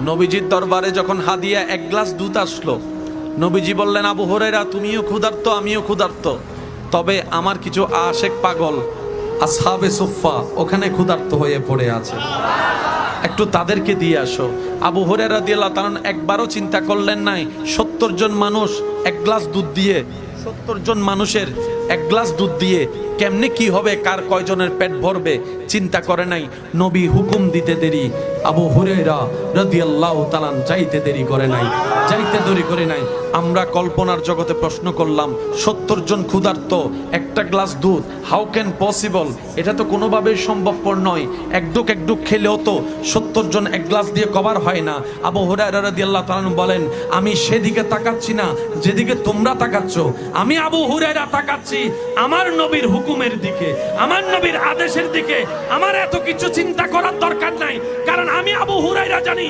নবীজির দরবারে যখন হাদিয়া এক গ্লাস দুধ আসলো, নবীজি বললেন, আবু হুরায়রা তুমিও ক্ষুধার্ত, আমিও ক্ষুধার্ত, তবে আমার কিছু আশেক পাগল আসহাবে সুফফা ওখানে ক্ষুধার্ত হয়ে পড়ে আছে, একটু তাদেরকে দিয়ে আসো। আবু হুরায়রা রাদিয়াল্লাহু তাআলা একবারও চিন্তা করলেন নাই 70 জন মানুষ এক গ্লাস দুধ দিয়ে, 70 জন মানুষের এক গ্লাস দুধ দিয়ে কেমনে কি হবে, কার কয়জনের পেট ভরবে, চিন্তা করে নাই। নবী হুকুম দিতে দেরি, আবু হুরায়রা রাদিয়াল্লাহু তাআলা যাইতে দেরি করে নাই, যাইতে দেরি করে নাই। আমরা কল্পনার জগতে প্রশ্ন করলাম, 70 জন ক্ষুধার্ত, একটা গ্লাস দুধ, হাউ ক্যান পসিবল? এটা তো কোনোভাবেই সম্ভবপর নয়। একডুক একডুক খেলেও তো 70 জন এক গ্লাস দিয়ে কভার হয় না। আবু হুরায়রা রাদিয়াল্লাহু তাআলা বলেন, আমি সেদিকে তাকাচ্ছি না যেদিকে তোমরা তাকাচ্ছ, আমি আবু হুরায়রা তাকাচ্ছি আমার নবীর হুকুমের দিকে, আমার নবীর আদেশের দিকে। আমার এত কিছু চিন্তা করার দরকার নাই, কারণ আমি আবু হুরায়রা জানি